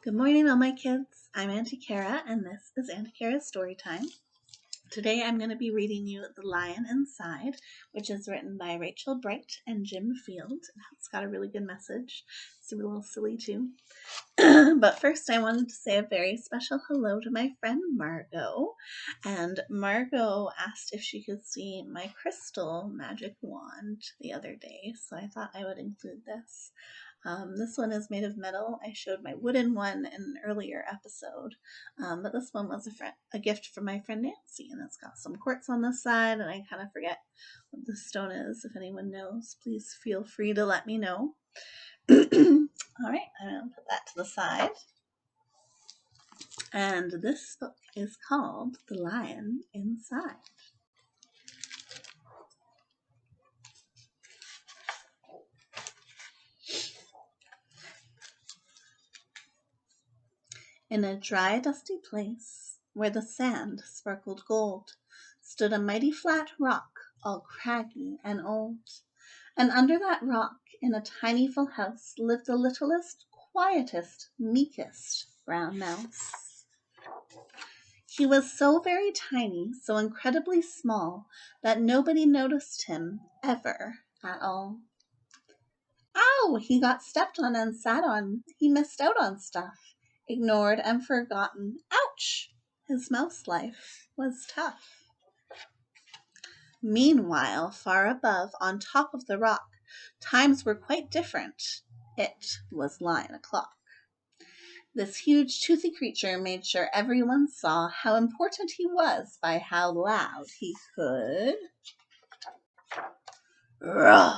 Good morning, all my kids. I'm Auntie Cara, and this is Auntie Cara's story time. Today I'm going to be reading you The Lion Inside, which is written by Rachel Bright and Jim Field. It's got a really good message. It's a little silly too. But first I wanted to say a very special hello to my friend Margot. And Margot asked if she could see my crystal magic wand the other day, so I thought I would include this. This one is made of metal. I showed my wooden one in an earlier episode, but this one was a gift from my friend Nancy, and it's got some quartz on this side, and I kind of forget what the stone is. If anyone knows, please feel free to let me know. All right, I'm going to put that to the side. And this book is called The Lion Inside. In a dry, dusty place, where the sand sparkled gold, stood a mighty flat rock, all craggy and old. And under that rock, in a tiny full house, lived the littlest, quietest, meekest brown mouse. He was so very tiny, so incredibly small, that nobody noticed him ever at all. Ow! He got stepped on and sat on. He missed out on stuff. Ignored and forgotten. Ouch! His mouse life was tough. Meanwhile, far above, on top of the rock, times were quite different. It was 9 o'clock. This huge, toothy creature made sure everyone saw how important he was by how loud he could roar.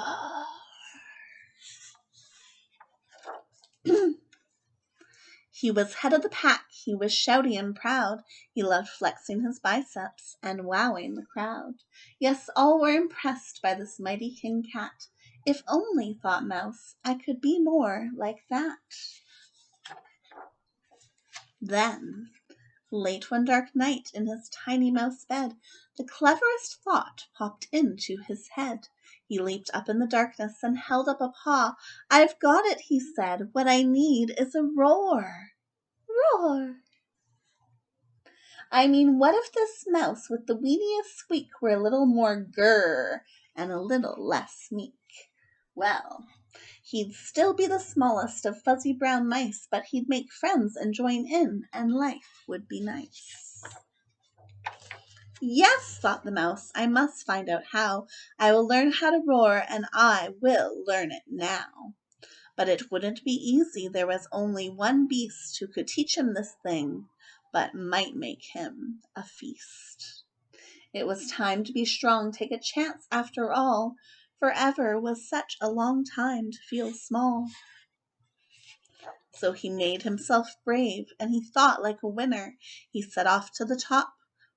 He was head of the pack, he was shouty and proud, he loved flexing his biceps and wowing the crowd. Yes, all were impressed by this mighty king cat. If only, thought Mouse, I could be more like that. Then, late one dark night in his tiny mouse bed, the cleverest thought popped into his head. He leaped up in the darkness and held up a paw. I've got it, he said. What I need is a roar. Roar. I mean, what if this mouse with the weeniest squeak were a little more grrr and a little less meek? Well, he'd still be the smallest of fuzzy brown mice, but he'd make friends and join in, and life would be nice. Yes, thought the mouse, I must find out how. I will learn how to roar, and I will learn it now. But it wouldn't be easy. There was only one beast who could teach him this thing, but might make him a feast. It was time to be strong, take a chance after all. Forever was such a long time to feel small. So he made himself brave, and he thought like a winner. He set off to the top,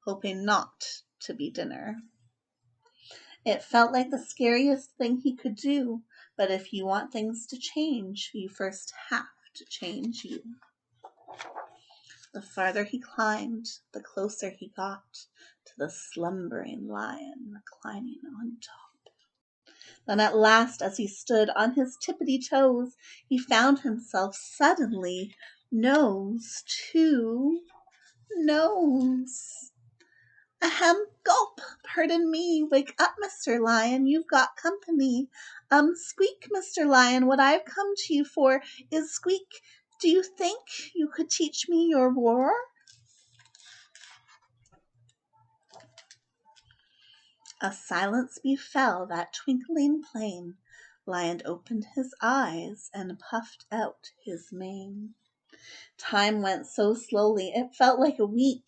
hoping not to be dinner. It felt like the scariest thing he could do, but if you want things to change, you first have to change you. The farther he climbed, the closer he got to the slumbering lion reclining on top. Then at last, as he stood on his tippity toes, he found himself suddenly nose to nose. Ahem, gulp, pardon me, wake up, Mr. Lion, you've got company. Squeak, Mr. Lion, what I've come to you for is squeak. Do you think you could teach me your roar? A silence befell that twinkling plain. Lion opened his eyes and puffed out his mane. Time went so slowly it felt like a week.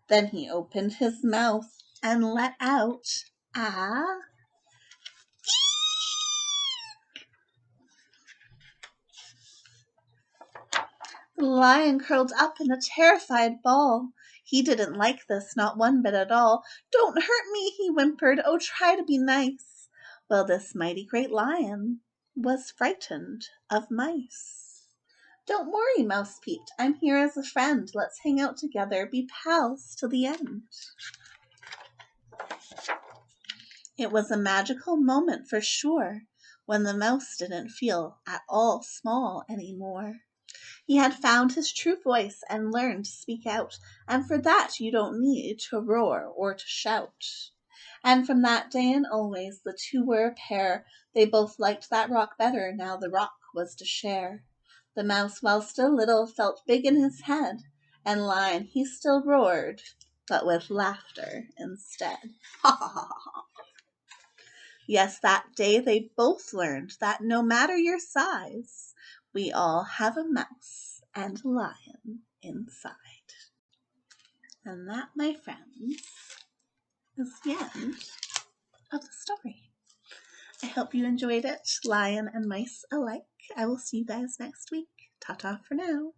Then he opened his mouth and let out a The lion curled up in a terrified ball. He didn't like this, not one bit at all. Don't hurt me, he whimpered. Oh, try to be nice. Well, this mighty great lion was frightened of mice. Don't worry, Mouse peeped. I'm here as a friend. Let's hang out together, be pals till the end. It was a magical moment for sure, when the mouse didn't feel at all small anymore. He had found his true voice and learned to speak out, and for that you don't need to roar or to shout. And from that day and always the two were a pair. They both liked that rock better, now the rock was to share. The mouse, while still little, felt big in his head, and Lion he still roared, but with laughter instead. Ha ha ha ha. Yes, that day they both learned that no matter your size, we all have a mouse and a lion inside. And that, my friends, is the end of the story. I hope you enjoyed it, lion and mice alike. I will see you guys next week. Ta-ta for now.